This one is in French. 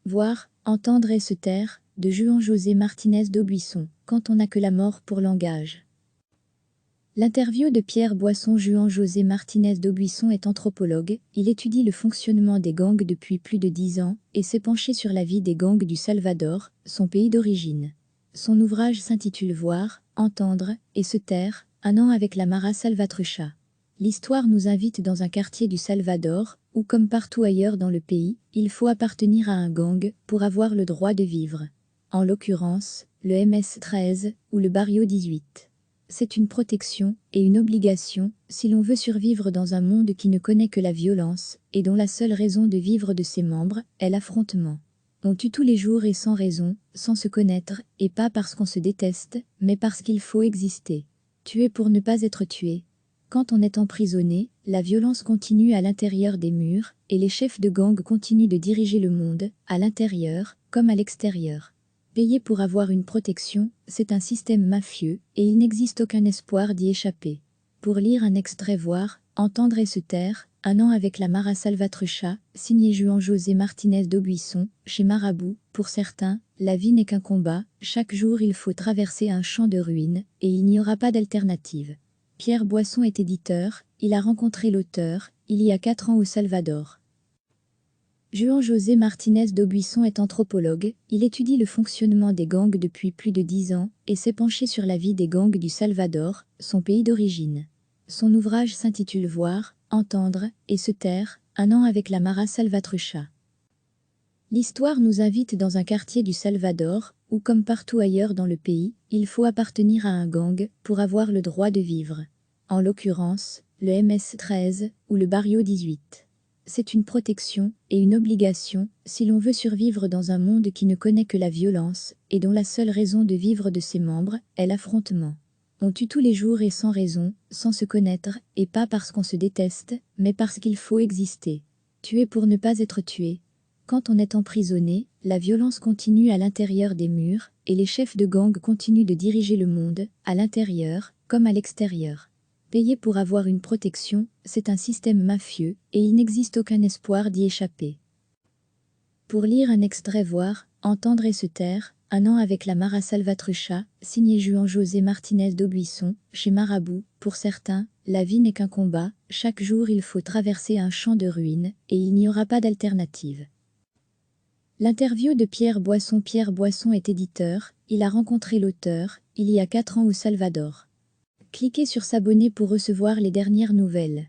Voir, entendre et se taire, de Juan José Martinez d'Aubusson, quand on n'a que la mort pour langage. L'interview de Pierre Boisson. Juan José Martinez d'Aubusson est anthropologue, il étudie le fonctionnement des gangs depuis plus de 10 ans et s'est penché sur la vie des gangs du Salvador, son pays d'origine. Son ouvrage s'intitule Voir, entendre et se taire, un an avec la Mara Salvatrucha. L'histoire nous invite dans un quartier du Salvador, où comme partout ailleurs dans le pays, il faut appartenir à un gang pour avoir le droit de vivre. En l'occurrence, le MS-13 ou le Barrio 18. C'est une protection et une obligation si l'on veut survivre dans un monde qui ne connaît que la violence et dont la seule raison de vivre de ses membres est l'affrontement. On tue tous les jours et sans raison, sans se connaître, et pas parce qu'on se déteste, mais parce qu'il faut exister. Tuer pour ne pas être tué. Quand on est emprisonné, la violence continue à l'intérieur des murs, et les chefs de gang continuent de diriger le monde, à l'intérieur comme à l'extérieur. Payer pour avoir une protection, c'est un système mafieux, et il n'existe aucun espoir d'y échapper. Pour lire un extrait, voir, entendre et se taire, un an avec la Mara Salvatrucha, signé Juan José Martinez d'Aubusson, chez Marabout. Pour certains, la vie n'est qu'un combat, chaque jour il faut traverser un champ de ruines, et il n'y aura pas d'alternative. Pierre Boisson est éditeur, il a rencontré l'auteur, il y a 4 ans au Salvador. Juan José Martinez d'Aubusson est anthropologue, il étudie le fonctionnement des gangs depuis plus de 10 ans et s'est penché sur la vie des gangs du Salvador, son pays d'origine. Son ouvrage s'intitule Voir, entendre et se taire, un an avec la Mara Salvatrucha. L'histoire nous invite dans un quartier du Salvador, où comme partout ailleurs dans le pays, il faut appartenir à un gang pour avoir le droit de vivre. En l'occurrence, le MS-13 ou le Barrio 18. C'est une protection et une obligation si l'on veut survivre dans un monde qui ne connaît que la violence et dont la seule raison de vivre de ses membres est l'affrontement. On tue tous les jours et sans raison, sans se connaître, et pas parce qu'on se déteste, mais parce qu'il faut exister. Tuer pour ne pas être tué. Quand on est emprisonné, la violence continue à l'intérieur des murs, et les chefs de gang continuent de diriger le monde, à l'intérieur comme à l'extérieur. Payer pour avoir une protection, c'est un système mafieux, et il n'existe aucun espoir d'y échapper. Pour lire un extrait, voir, entendre et se taire, un an avec la Mara Salvatrucha, signé Juan José Martinez d'Aubusson, chez Marabout. Pour certains, la vie n'est qu'un combat, chaque jour il faut traverser un champ de ruines, et il n'y aura pas d'alternative. L'interview de Pierre Boisson. Pierre Boisson est éditeur, il a rencontré l'auteur, il y a 4 ans au Salvador. Cliquez sur s'abonner pour recevoir les dernières nouvelles.